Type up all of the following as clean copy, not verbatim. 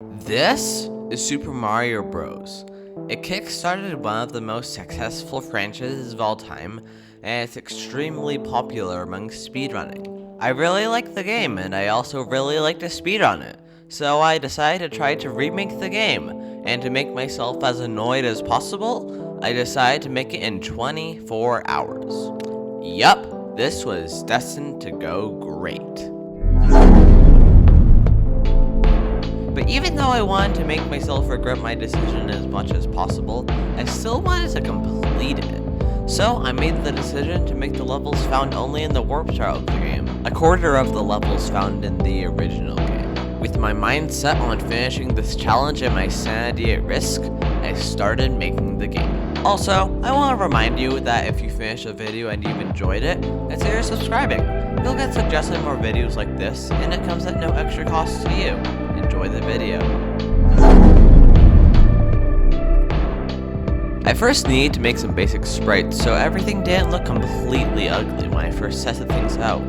This is Super Mario Bros. It kickstarted one of the most successful franchises of all time, and it's extremely popular among speedrunning. I really like the game, and I also really like to speedrun it, so I decided to try to remake the game, and to make myself as annoyed as possible, I decided to make it in 24 hours. Yup, this was destined to go great. But even though I wanted to make myself regret my decision as much as possible, I still wanted to complete it. So I made the decision to make the levels found only in the warp trial of the game, a quarter of the levels found in the original game. With my mind set on finishing this challenge and my sanity at risk, I started making the game. Also, I want to remind you that if you finish a video and you've enjoyed it, consider subscribing. You'll get suggested more videos like this, and it comes at no extra cost to you. Enjoy the video. I first needed to make some basic sprites so everything didn't look completely ugly when I first tested things out.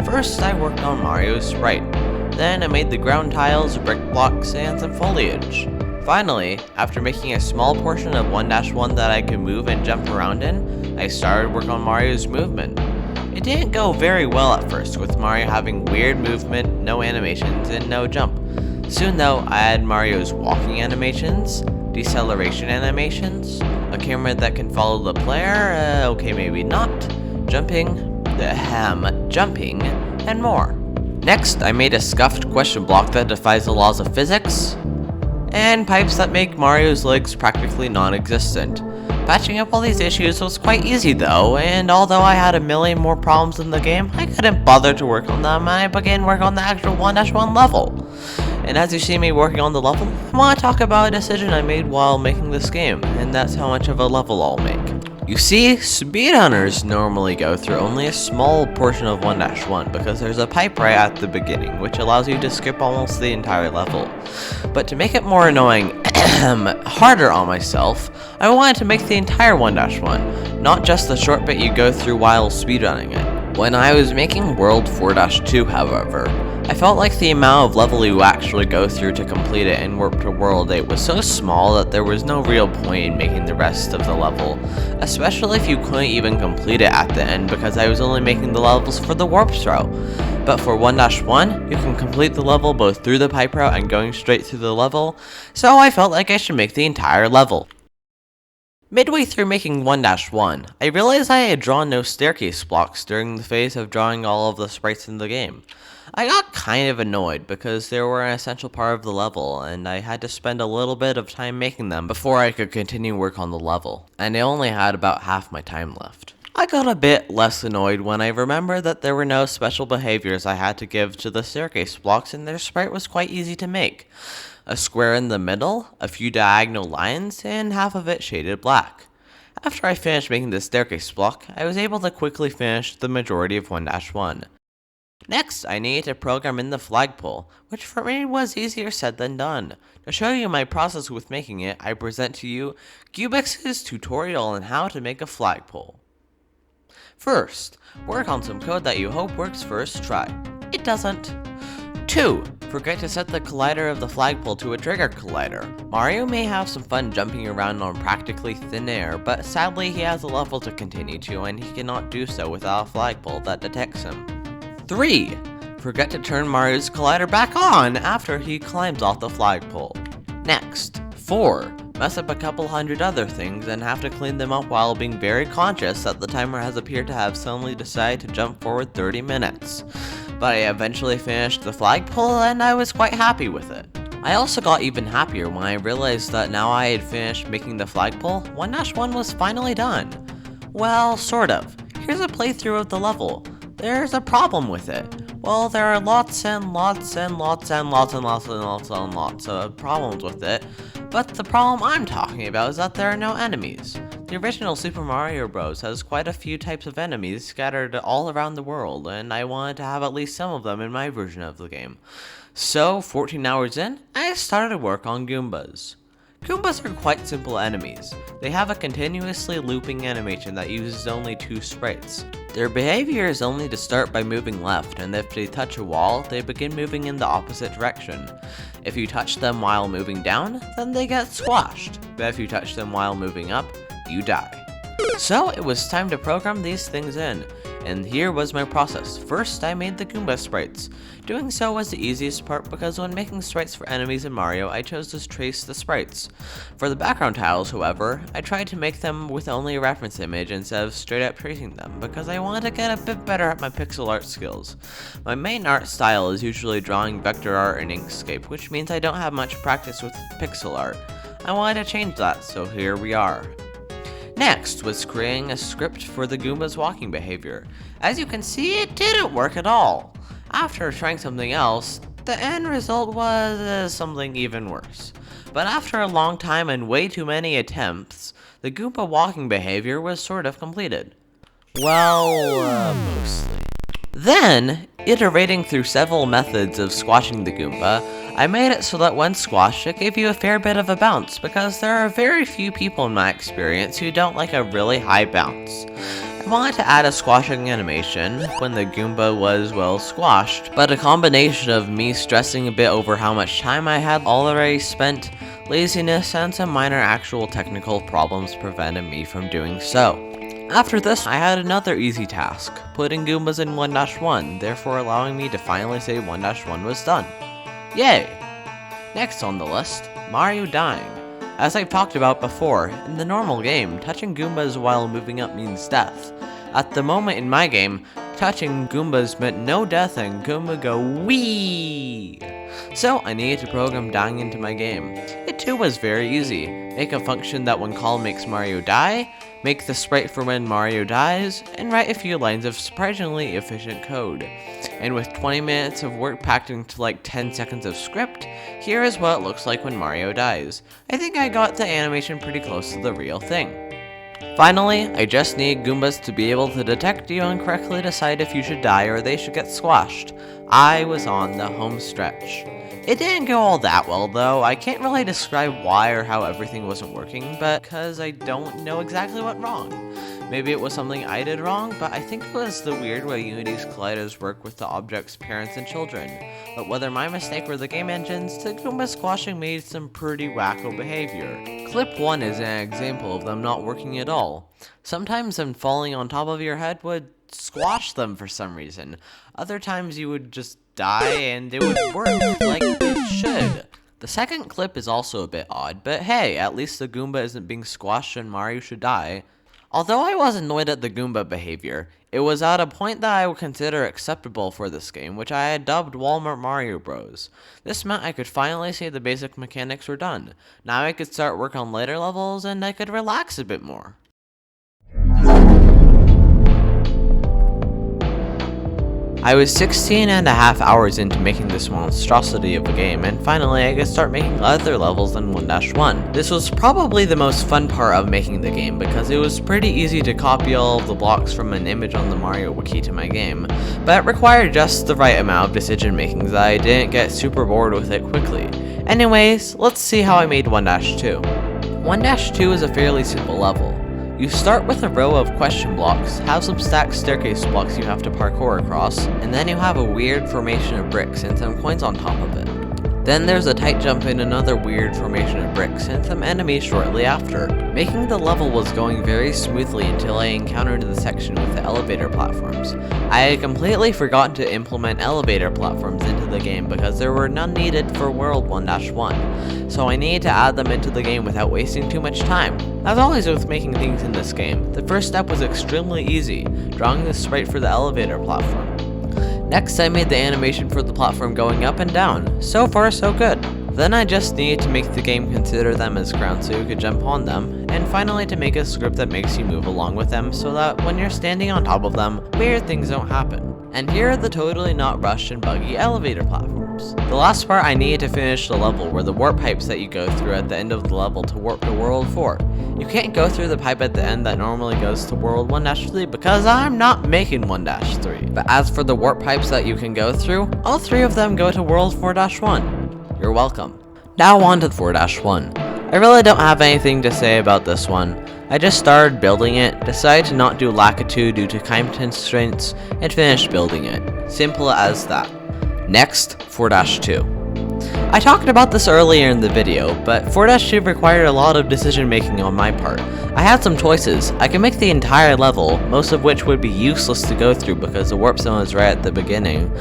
First, I worked on Mario's sprite. Then I made the ground tiles, brick blocks, and some foliage. Finally, after making a small portion of 1-1 that I could move and jump around in, I started work on Mario's movement. It didn't go very well at first, with Mario having weird movement, no animations, and no jump. Soon though, I added Mario's walking animations, deceleration animations, a camera that can follow the player, okay maybe not, jumping, and more. Next, I made a scuffed question block that defies the laws of physics, and pipes that make Mario's legs practically non-existent. Patching up all these issues was quite easy though, and although I had a million more problems in the game, I couldn't bother to work on them, and I began work on the actual 1-1 level. And as you see me working on the level, I want to talk about a decision I made while making this game, and that's how much of a level I'll make. You see, speedrunners normally go through only a small portion of 1-1 because there's a pipe right at the beginning, which allows you to skip almost the entire level. But to make it more annoying, harder on myself, I wanted to make the entire 1-1, not just the short bit you go through while speedrunning it. When I was making World 4-2, however, I felt like the amount of level you actually go through to complete it in Warp to World 8 was so small that there was no real point in making the rest of the level, especially if you couldn't even complete it at the end because I was only making the levels for the warp throw. But for 1-1, you can complete the level both through the pipe route and going straight through the level, so I felt like I should make the entire level. Midway through making 1-1, I realized I had drawn no staircase blocks during the phase of drawing all of the sprites in the game. I got kind of annoyed because they were an essential part of the level, and I had to spend a little bit of time making them before I could continue work on the level, and I only had about half my time left. I got a bit less annoyed when I remembered that there were no special behaviors I had to give to the staircase blocks, and their sprite was quite easy to make. A square in the middle, a few diagonal lines, and half of it shaded black. After I finished making the staircase block, I was able to quickly finish the majority of 1-1. Next, I needed to program in the flagpole, which for me was easier said than done. To show you my process with making it, I present to you CubeX's tutorial on how to make a flagpole. First, work on some code that you hope works first try. It doesn't. 2. Forget to set the collider of the flagpole to a trigger collider. Mario may have some fun jumping around on practically thin air, but sadly he has a level to continue to and he cannot do so without a flagpole that detects him. 3. Forget to turn Mario's collider back on after he climbs off the flagpole. Next. 4. Mess up a couple hundred other things and have to clean them up while being very conscious that the timer has appeared to have suddenly decided to jump forward 30 minutes. But I eventually finished the flagpole and I was quite happy with it. I also got even happier when I realized that now I had finished making the flagpole, 1-1 was finally done. Well, sort of. Here's a playthrough of the level. There's a problem with it. Well, there are lots of problems with it, but the problem I'm talking about is that there are no enemies. The original Super Mario Bros. Has quite a few types of enemies scattered all around the world, and I wanted to have at least some of them in my version of the game. So, 14 hours in, I started work on Goombas. Goombas are quite simple enemies. They have a continuously looping animation that uses only 2 sprites. Their behavior is only to start by moving left, and if they touch a wall, they begin moving in the opposite direction. If you touch them while moving down, then they get squashed, but if you touch them while moving up, you die. So it was time to program these things in, and here was my process. First, I made the Goomba sprites. Doing so was the easiest part because when making sprites for enemies in Mario, I chose to trace the sprites. For the background tiles, however, I tried to make them with only a reference image instead of straight up tracing them because I wanted to get a bit better at my pixel art skills. My main art style is usually drawing vector art in Inkscape, which means I don't have much practice with pixel art. I wanted to change that, so here we are. Next was creating a script for the Goomba's walking behavior. As you can see, it didn't work at all. After trying something else, the end result was something even worse. But after a long time and way too many attempts, the Goomba walking behavior was sort of completed. Well, mostly. Then, iterating through several methods of squashing the Goomba, I made it so that when squashed, it gave you a fair bit of a bounce, because there are very few people in my experience who don't like a really high bounce. I wanted to add a squashing animation when the Goomba was, well, squashed, but a combination of me stressing a bit over how much time I had already spent, laziness, and some minor actual technical problems prevented me from doing so. After this, I had another easy task, putting Goombas in 1-1, therefore allowing me to finally say 1-1 was done. Yay! Next on the list, Mario dying. As I've talked about before, in the normal game, touching Goombas while moving up means death. At the moment in my game, touching Goombas meant no death and Goomba go wee! So I needed to program dying into my game. It too was very easy. Make a function that when called makes Mario die, make the sprite for when Mario dies, and write a few lines of surprisingly efficient code. And with 20 minutes of work packed into like 10 seconds of script, here is what it looks like when Mario dies. I think I got the animation pretty close to the real thing. Finally, I just need Goombas to be able to detect you and correctly decide if you should die or they should get squashed. I was on the home stretch. It didn't go all that well though. I can't really describe why or how everything wasn't working, but because I don't know exactly what wrong. Maybe it was something I did wrong, but I think it was the weird way Unity's colliders work with the object's parents and children. But whether my mistake or the game engine's, the Goomba squashing made some pretty wacko behavior. Clip 1 is an example of them not working at all. Sometimes them falling on top of your head would squash them for some reason. Other times you would just die and it would work like it should. The second clip is also a bit odd, but hey, at least the Goomba isn't being squashed and Mario should die. Although I was annoyed at the Goomba behavior, it was at a point that I would consider acceptable for this game, which I had dubbed Walmart Mario Bros. This meant I could finally say the basic mechanics were done. Now I could start work on later levels and I could relax a bit more. I was 16.5 hours into making this monstrosity of a game, and finally I could start making other levels than 1-1. This was probably the most fun part of making the game, because it was pretty easy to copy all of the blocks from an image on the Mario wiki to my game, but it required just the right amount of decision making so that I didn't get super bored with it quickly. Anyways, let's see how I made 1-2. 1-2 is a fairly simple level. You start with a row of question blocks, have some stacked staircase blocks you have to parkour across, and then you have a weird formation of bricks and some coins on top of it. Then there's a tight jump in another weird formation of bricks and some enemies shortly after. Making the level was going very smoothly until I encountered the section with the elevator platforms. I had completely forgotten to implement elevator platforms into the game because there were none needed for World 1-1, so I needed to add them into the game without wasting too much time. As always with making things in this game, the first step was extremely easy, drawing the sprite for the elevator platform. Next, I made the animation for the platform going up and down. So far, so good. Then I just needed to make the game consider them as ground so you could jump on them, and finally to make a script that makes you move along with them so that when you're standing on top of them, weird things don't happen. And here are the totally not rushed and buggy elevator platforms. The last part, I needed to finish the level were the warp pipes that you go through at the end of the level to warp to World 4. You can't go through the pipe at the end that normally goes to World 1-3 because I'm not making 1-3. But as for the warp pipes that you can go through, all 3 of them go to World 4-1. You're welcome. Now on to 4-1. I really don't have anything to say about this one. I just started building it, decided to not do Lakitu due to time constraints, and finished building it. Simple as that. Next, 4-2. I talked about this earlier in the video, but 4-2 required a lot of decision making on my part. I had some choices. I could make the entire level, most of which would be useless to go through because the warp zone is right at the beginning,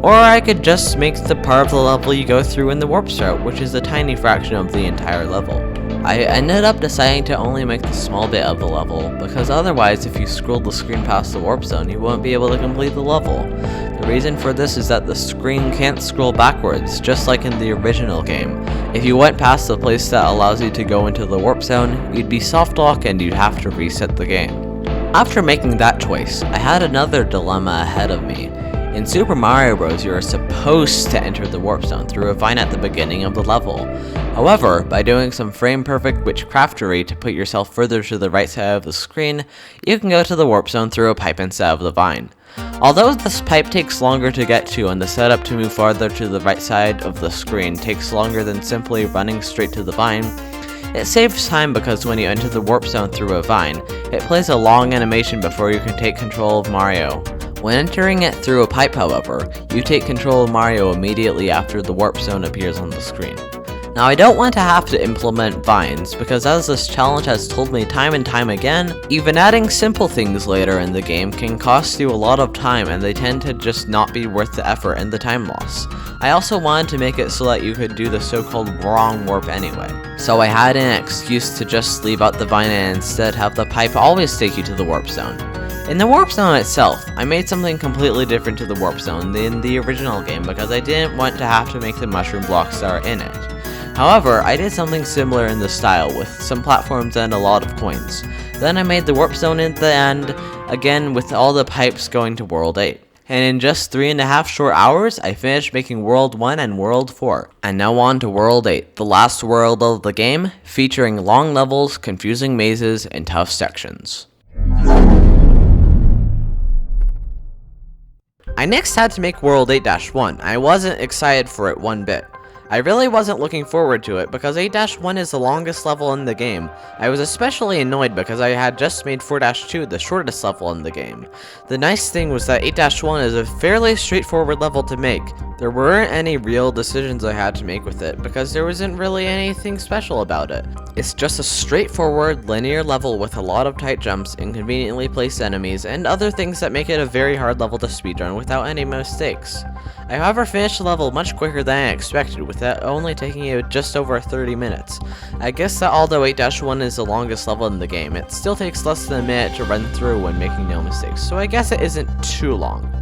or I could just make the part of the level you go through in the warp route, which is a tiny fraction of the entire level. I ended up deciding to only make the small bit of the level, because otherwise if you scroll the screen past the warp zone, you won't be able to complete the level. The reason for this is that the screen can't scroll backwards, just like in the original game. If you went past the place that allows you to go into the warp zone, you'd be soft locked and you'd have to reset the game. After making that choice, I had another dilemma ahead of me. In Super Mario Bros, you are supposed to enter the warp zone through a vine at the beginning of the level. However, by doing some frame-perfect witchcraftery to put yourself further to the right side of the screen, you can go to the warp zone through a pipe instead of the vine. Although this pipe takes longer to get to and the setup to move farther to the right side of the screen takes longer than simply running straight to the vine, it saves time because when you enter the warp zone through a vine, it plays a long animation before you can take control of Mario. When entering it through a pipe, however, you take control of Mario immediately after the warp zone appears on the screen. Now I don't want to have to implement vines, because as this challenge has told me time and time again, even adding simple things later in the game can cost you a lot of time and they tend to just not be worth the effort and the time loss. I also wanted to make it so that you could do the so-called wrong warp anyway. So I had an excuse to just leave out the vine and instead have the pipe always take you to the warp zone. In the warp zone itself, I made something completely different to the warp zone than the original game because I didn't want to have to make the mushroom blocks that are in it. However, I did something similar in the style with some platforms and a lot of coins. Then I made the warp zone at the end, again with all the pipes going to World 8. And in just 3.5 short hours, I finished making World 1 and World 4. And now on to World 8, the last world of the game, featuring long levels, confusing mazes, and tough sections. I next had to make World 8-1. I wasn't excited for it one bit. I really wasn't looking forward to it because 8-1 is the longest level in the game. I was especially annoyed because I had just made 4-2 the shortest level in the game. The nice thing was that 8-1 is a fairly straightforward level to make. There weren't any real decisions I had to make with it because there wasn't really anything special about it. It's just a straightforward linear level with a lot of tight jumps, inconveniently placed enemies, and other things that make it a very hard level to speedrun without any mistakes. I however finished the level much quicker than I expected, with it only taking it just over 30 minutes. I guess that although 8-1 is the longest level in the game, it still takes less than a minute to run through when making no mistakes, so I guess it isn't too long.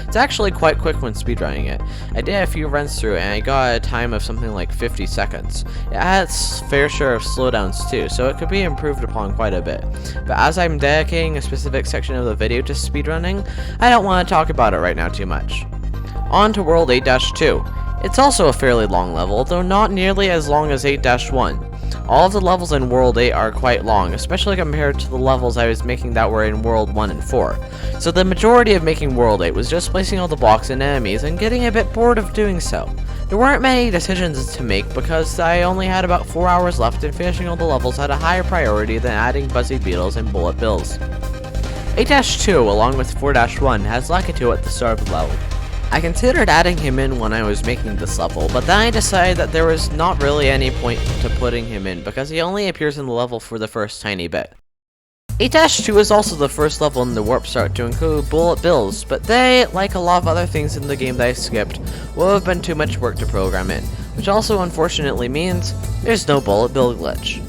It's actually quite quick when speedrunning it. I did a few runs through it and I got a time of something like 50 seconds. It had its fair share of slowdowns too, so it could be improved upon quite a bit. But as I'm dedicating a specific section of the video to speedrunning, I don't want to talk about it right now too much. On to World 8-2. It's also a fairly long level, though not nearly as long as 8-1. All of the levels in World 8 are quite long, especially compared to the levels I was making that were in World 1 and 4. So the majority of making World 8 was just placing all the blocks and enemies and getting a bit bored of doing so. There weren't many decisions to make because I only had about 4 hours left and finishing all the levels had a higher priority than adding Buzzy Beetles and Bullet Bills. 8-2 along with 4-1 has Lakitu at the start of the level. I considered adding him in when I was making this level, but then I decided that there was not really any point to putting him in because he only appears in the level for the first tiny bit. 8-2 is also the first level in the warp start to include bullet bills, but they, like a lot of other things in the game that I skipped, will have been too much work to program in, which also unfortunately means there's no bullet bill glitch.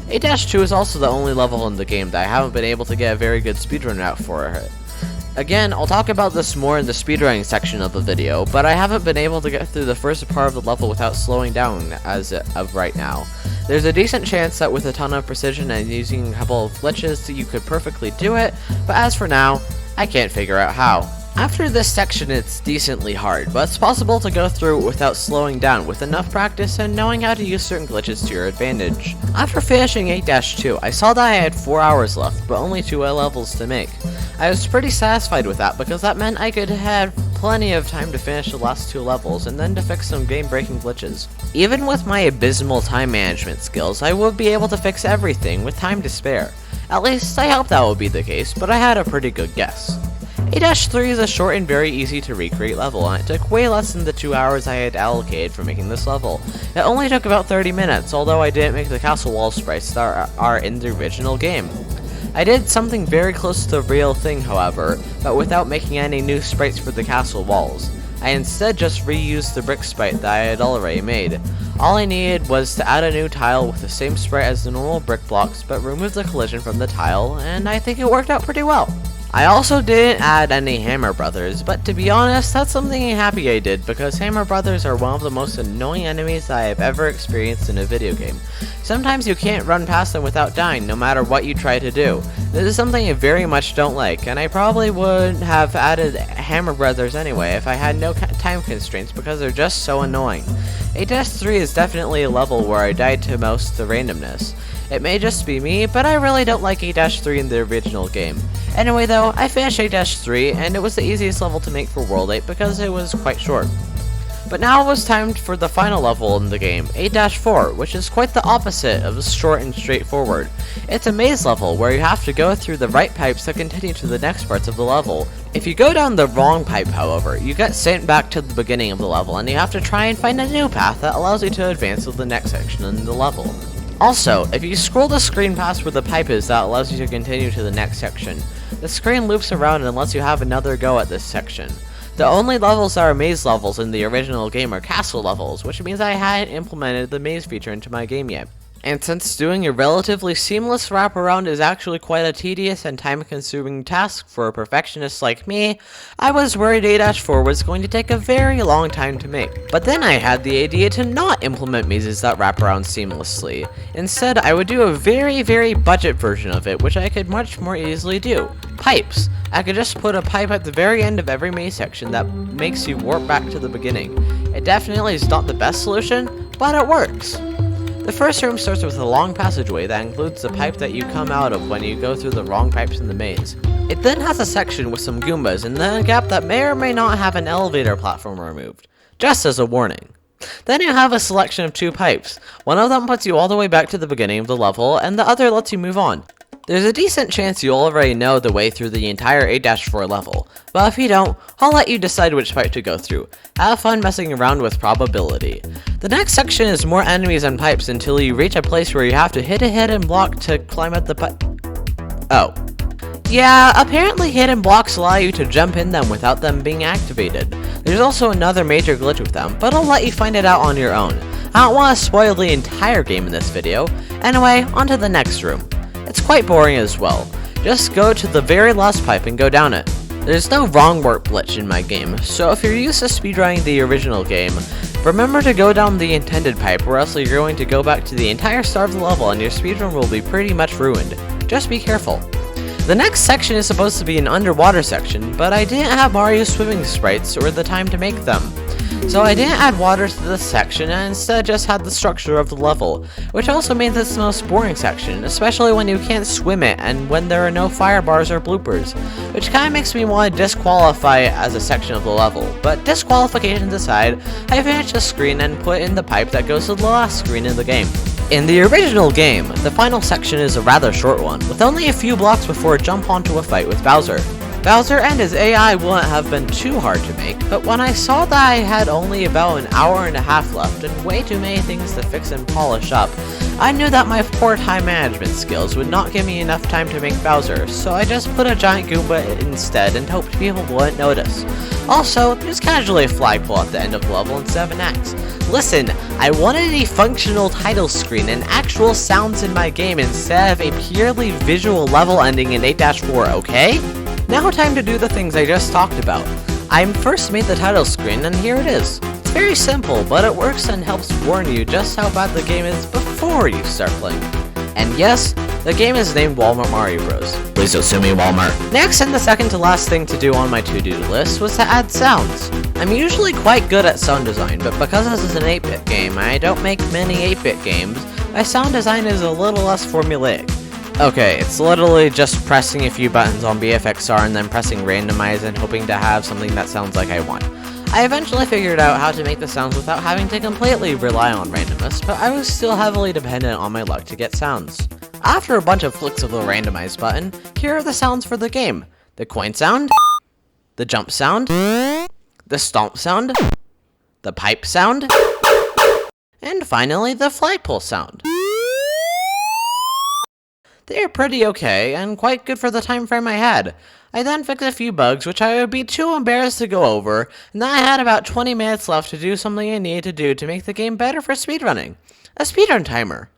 8-2 is also the only level in the game that I haven't been able to get a very good speedrun out for it. Again, I'll talk about this more in the speedrunning section of the video, but I haven't been able to get through the first part of the level without slowing down as of right now. There's a decent chance that with a ton of precision and using a couple of glitches you could perfectly do it, but as for now, I can't figure out how. After this section it's decently hard, but it's possible to go through it without slowing down with enough practice and knowing how to use certain glitches to your advantage. After finishing 8-2, I saw that I had 4 hours left, but only 2 levels to make. I was pretty satisfied with that because that meant I could have plenty of time to finish the last 2 levels and then to fix some game-breaking glitches. Even with my abysmal time management skills, I would be able to fix everything with time to spare. At least, I hope that would be the case, but I had a pretty good guess. A-3 is a short and very easy to recreate level, and it took way less than the 2 hours I had allocated for making this level. It only took about 30 minutes, although I didn't make the castle wall sprites that are in the original game. I did something very close to the real thing, however, but without making any new sprites for the castle walls. I instead just reused the brick sprite that I had already made. All I needed was to add a new tile with the same sprite as the normal brick blocks, but remove the collision from the tile, and I think it worked out pretty well. I also didn't add any Hammer Brothers, but to be honest, that's something I'm happy I did, because Hammer Brothers are one of the most annoying enemies I have ever experienced in a video game. Sometimes you can't run past them without dying, no matter what you try to do. This is something I very much don't like, and I probably would have added Hammer Brothers anyway if I had no time constraints, because they're just so annoying. A-3 is definitely a level where I died to most of the randomness. It may just be me, but I really don't like A-3 in the original game. Anyway though, I finished A-3, and it was the easiest level to make for World 8 because it was quite short. But now it was time for the final level in the game, A-4, which is quite the opposite of short and straightforward. It's a maze level where you have to go through the right pipes to continue to the next parts of the level. If you go down the wrong pipe, however, you get sent back to the beginning of the level, and you have to try and find a new path that allows you to advance to the next section in the level. Also, if you scroll the screen past where the pipe is that allows you to continue to the next section, the screen loops around and lets you have another go at this section. The only levels that are maze levels in the original game are castle levels, which means I hadn't implemented the maze feature into my game yet. And since doing a relatively seamless wraparound is actually quite a tedious and time-consuming task for a perfectionist like me, I was worried A-4 was going to take a very long time to make. But then I had the idea to not implement mazes that wrap around seamlessly. Instead, I would do a very budget version of it, which I could much more easily do. Pipes. I could just put a pipe at the very end of every maze section that makes you warp back to the beginning. It definitely is not the best solution, but it works. The first room starts with a long passageway that includes the pipe that you come out of when you go through the wrong pipes in the maze. It then has a section with some Goombas and then a gap that may or may not have an elevator platform removed, just as a warning. Then you have a selection of 2 pipes. One of them puts you all the way back to the beginning of the level, and the other lets you move on. There's a decent chance you'll already know the way through the entire A-4 level, but if you don't, I'll let you decide which pipe to go through. Have fun messing around with probability. The next section is more enemies and pipes until you reach a place where you have to hit a hidden block to climb up the pipe. Oh. Yeah, apparently hidden blocks allow you to jump in them without them being activated. There's also another major glitch with them, but I'll let you find it out on your own. I don't want to spoil the entire game in this video. Anyway, on to the next room. It's quite boring as well. Just go to the very last pipe and go down it. There's no wrong warp glitch in my game, so if you're used to speedrunning the original game, remember to go down the intended pipe or else you're going to go back to the entire start of the level and your speedrun will be pretty much ruined. Just be careful. The next section is supposed to be an underwater section, but I didn't have Mario swimming sprites or the time to make them. So I didn't add water to this section and instead just had the structure of the level, which also means it's the most boring section, especially when you can't swim it and when there are no fire bars or bloopers, which kinda makes me want to disqualify it as a section of the level. But disqualifications aside, I finished the screen and put in the pipe that goes to the last screen in the game. In the original game, the final section is a rather short one, with only a few blocks before a jump onto a fight with Bowser. Bowser and his AI wouldn't have been too hard to make, but when I saw that I had only about an hour and a half left and way too many things to fix and polish up, I knew that my poor time management skills would not give me enough time to make Bowser, so I just put a giant Goomba instead and hoped people wouldn't notice. Also, there's casually a flagpole at the end of the level instead of an axe. Listen, I wanted a functional title screen and actual sounds in my game instead of a purely visual level ending in 8-4, okay? Now time to do the things I just talked about. I first made the title screen and here it is. It's very simple, but it works and helps warn you just how bad the game is before you start playing. And yes, the game is named Walmart Mario Bros. Please don't sue me, Walmart. Next and the second to last thing to do on my to-do list was to add sounds. I'm usually quite good at sound design, but because this is an 8-bit game, I don't make many 8-bit games, my sound design is a little less formulaic. Okay, it's literally just pressing a few buttons on BFXR and then pressing randomize and hoping to have something that sounds like I want. I eventually figured out how to make the sounds without having to completely rely on randomness, but I was still heavily dependent on my luck to get sounds. After a bunch of flicks of the randomize button, here are the sounds for the game. The coin sound, the jump sound, the stomp sound, the pipe sound, and finally the flagpole sound. They are pretty okay, and quite good for the time frame I had. I then fixed a few bugs which I would be too embarrassed to go over, and then I had about 20 minutes left to do something I needed to do to make the game better for speedrunning. A speedrun timer.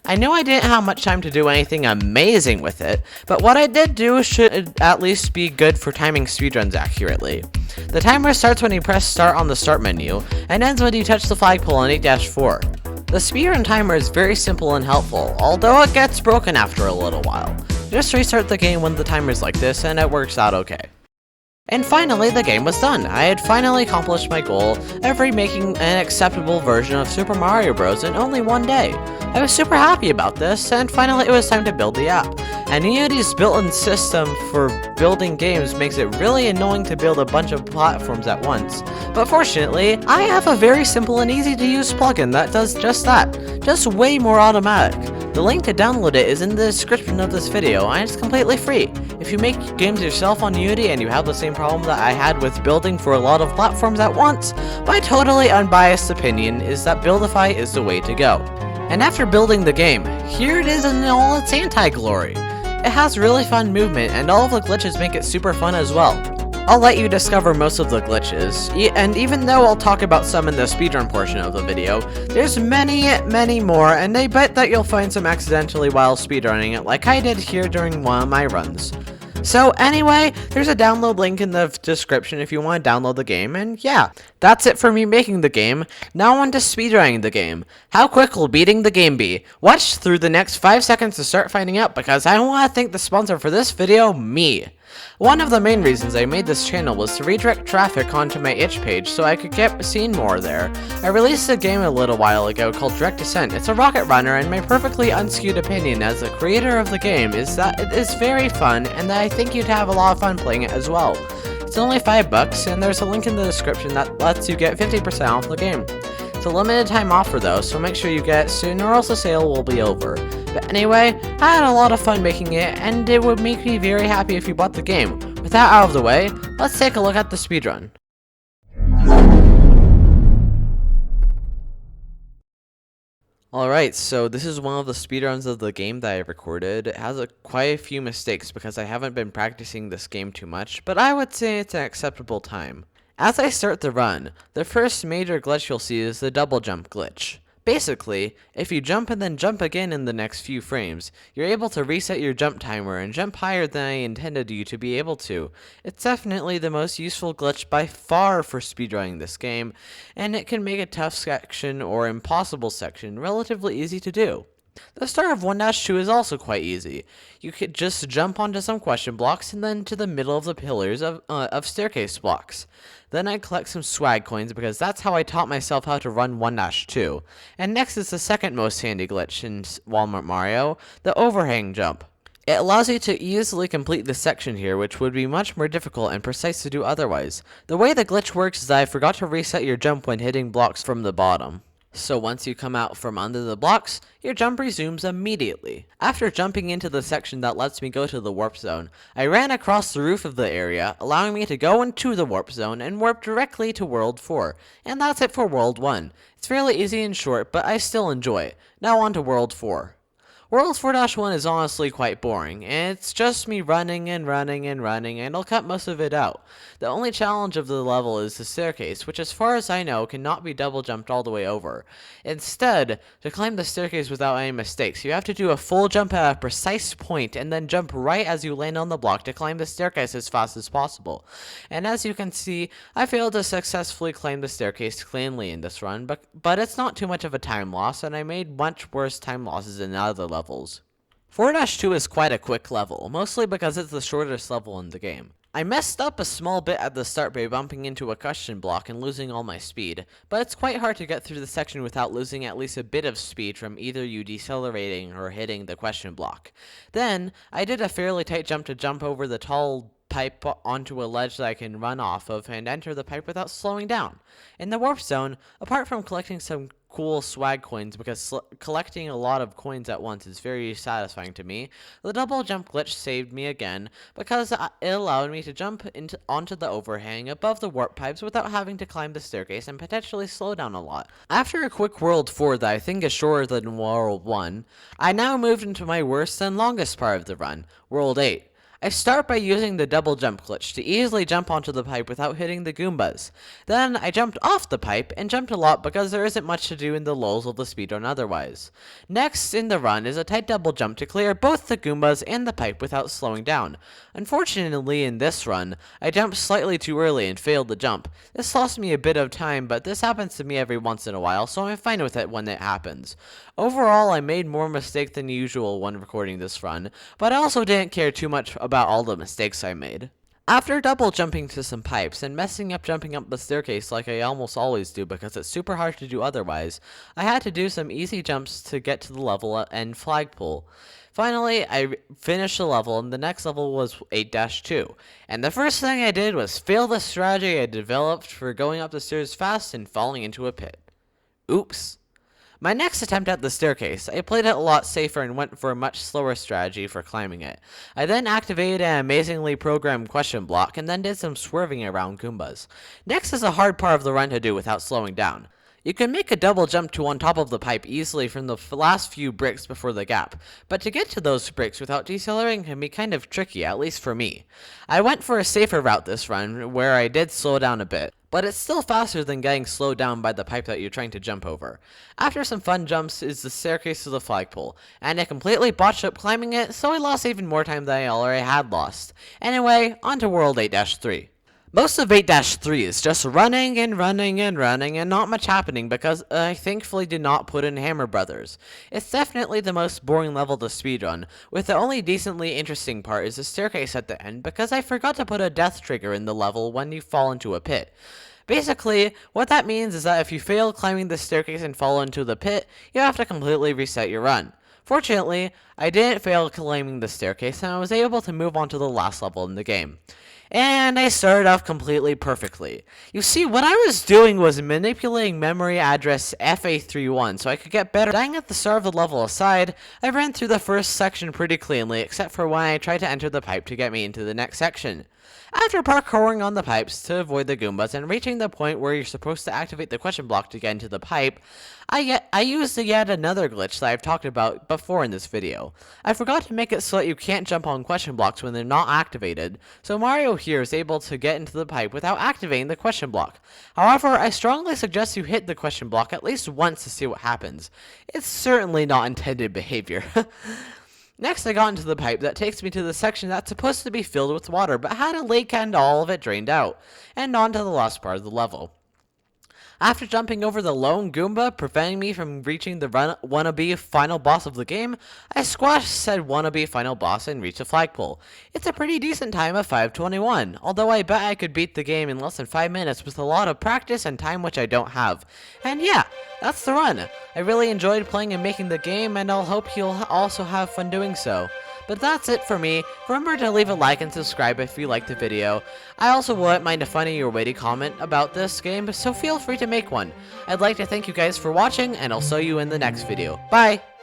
I know I didn't have much time to do anything amazing with it, but what I did do should at least be good for timing speedruns accurately. The timer starts when you press start on the start menu, and ends when you touch the flagpole on 8-4. The speedrun timer is very simple and helpful, although it gets broken after a little while. Just restart the game when the timer's like this and it works out okay. And finally, the game was done. I had finally accomplished my goal of remaking an acceptable version of Super Mario Bros. In only one day. I was super happy about this, and finally it was time to build the app. And Unity's built-in system for building games makes it really annoying to build a bunch of platforms at once. But fortunately, I have a very simple and easy to use plugin that does just that. Just way more automatic. The link to download it is in the description of this video, and it's completely free. If you make games yourself on Unity and you have the same problem that I had with building for a lot of platforms at once, my totally unbiased opinion is that Buildify is the way to go. And after building the game, here it is in all its anti-glory. It has really fun movement, and all of the glitches make it super fun as well. I'll let you discover most of the glitches, and even though I'll talk about some in the speedrun portion of the video, there's many more, and I bet that you'll find some accidentally while speedrunning it like I did here during one of my runs. So anyway, there's a download link in the description if you want to download the game, and yeah, that's it for me making the game. Now on to speedrunning the game. How quick will beating the game be? Watch through the next 5 seconds to start finding out, because I want to thank the sponsor for this video, me. One of the main reasons I made this channel was to redirect traffic onto my itch page so I could get seen more there. I released a game a little while ago called Ascent. It's a rocket runner, and my perfectly unskewed opinion as the creator of the game is that it is very fun and that I think you'd have a lot of fun playing it as well. It's only $5 and there's a link in the description that lets you get 50% off the game. It's a limited time offer though, so make sure you get it soon or else the sale will be over. But anyway, I had a lot of fun making it, and it would make me very happy if you bought the game. With that out of the way, let's take a look at the speedrun. Alright, so this is one of the speedruns of the game that I recorded. It has quite a few mistakes because I haven't been practicing this game too much, but I would say it's an acceptable time. As I start the run, the first major glitch you'll see is the double jump glitch. Basically, if you jump and then jump again in the next few frames, you're able to reset your jump timer and jump higher than I intended you to be able to. It's definitely the most useful glitch by far for speedrunning this game, and it can make a tough section or impossible section relatively easy to do. The start of 1-2 is also quite easy. You could just jump onto some question blocks and then to the middle of the pillars of staircase blocks. Then I collect some swag coins because that's how I taught myself how to run 1-2. And next is the second most handy glitch in Walmart Mario, the overhang jump. It allows you to easily complete this section here, which would be much more difficult and precise to do otherwise. The way the glitch works is that I forgot to reset your jump when hitting blocks from the bottom. So once you come out from under the blocks, your jump resumes immediately. After jumping into the section that lets me go to the warp zone, I ran across the roof of the area, allowing me to go into the warp zone and warp directly to World 4. And that's it for World 1. It's fairly easy and short, but I still enjoy it. Now on to World 4. World 4-1 is honestly quite boring, and it's just me running, and I'll cut most of it out. The only challenge of the level is the staircase, which as far as I know cannot be double jumped all the way over. Instead, to climb the staircase without any mistakes, you have to do a full jump at a precise point and then jump right as you land on the block to climb the staircase as fast as possible. And as you can see, I failed to successfully climb the staircase cleanly in this run, but it's not too much of a time loss, and I made much worse time losses in other levels. 4-2 is quite a quick level, mostly because it's the shortest level in the game. I messed up a small bit at the start by bumping into a question block and losing all my speed, but it's quite hard to get through the section without losing at least a bit of speed from either you decelerating or hitting the question block. Then, I did a fairly tight jump to jump over the tall pipe onto a ledge that I can run off of and enter the pipe without slowing down. In the warp zone, apart from collecting some cool swag coins, because collecting a lot of coins at once is very satisfying to me, the double jump glitch saved me again because it allowed me to jump onto the overhang above the warp pipes without having to climb the staircase and potentially slow down a lot. After a quick World 4 that I think is shorter than World 1, I now moved into my worst and longest part of the run, World 8. I start by using the double jump glitch to easily jump onto the pipe without hitting the Goombas. Then I jumped off the pipe and jumped a lot because there isn't much to do in the lulls of the speedrun otherwise. Next in the run is a tight double jump to clear both the Goombas and the pipe without slowing down. Unfortunately in this run, I jumped slightly too early and failed the jump. This lost me a bit of time, but this happens to me every once in a while, so I'm fine with it when it happens. Overall, I made more mistakes than usual when recording this run, but I also didn't care too much about all the mistakes I made. After double jumping to some pipes and messing up jumping up the staircase like I almost always do because it's super hard to do otherwise, I had to do some easy jumps to get to the level and flagpole. Finally, I finished the level, and the next level was 8-2. And the first thing I did was fail the strategy I developed for going up the stairs fast and falling into a pit. Oops. My next attempt at the staircase, I played it a lot safer and went for a much slower strategy for climbing it. I then activated an amazingly programmed question block and then did some swerving around Goombas. Next is a hard part of the run to do without slowing down. You can make a double jump to on top of the pipe easily from the last few bricks before the gap, but to get to those bricks without decelerating can be kind of tricky, at least for me. I went for a safer route this run, where I did slow down a bit, but it's still faster than getting slowed down by the pipe that you're trying to jump over. After some fun jumps is the staircase to the flagpole, and I completely botched up climbing it, so I lost even more time than I already had lost. Anyway, on to World 8-3. Most of 8-3 is just running and running and running and not much happening because I thankfully did not put in Hammer Brothers. It's definitely the most boring level to speedrun, with the only decently interesting part is the staircase at the end because I forgot to put a death trigger in the level when you fall into a pit. Basically, what that means is that if you fail climbing the staircase and fall into the pit, you have to completely reset your run. Fortunately, I didn't fail climbing the staircase and I was able to move on to the last level in the game. And I started off completely perfectly. You see, what I was doing was manipulating memory address FA31 so I could get better. Dying at the start of the level aside, I ran through the first section pretty cleanly, except for when I tried to enter the pipe to get me into the next section. After parkouring on the pipes to avoid the Goombas and reaching the point where you're supposed to activate the question block to get into the pipe, I used yet another glitch that I've talked about before in this video. I forgot to make it so that you can't jump on question blocks when they're not activated, so Mario here is able to get into the pipe without activating the question block. However, I strongly suggest you hit the question block at least once to see what happens. It's certainly not intended behavior. Next, I got into the pipe that takes me to the section that's supposed to be filled with water, but had a lake and all of it drained out, and on to the last part of the level. After jumping over the lone Goomba, preventing me from reaching the wannabe final boss of the game, I squashed said wannabe final boss and reached a flagpole. It's a pretty decent time of 5:21, although I bet I could beat the game in less than 5 minutes with a lot of practice and time which I don't have. And yeah, that's the run. I really enjoyed playing and making the game, and I'll hope you'll also have fun doing so. But that's it for me. Remember to leave a like and subscribe if you liked the video. I also wouldn't mind a funny or witty comment about this game, so feel free to make one. I'd like to thank you guys for watching, and I'll see you in the next video. Bye!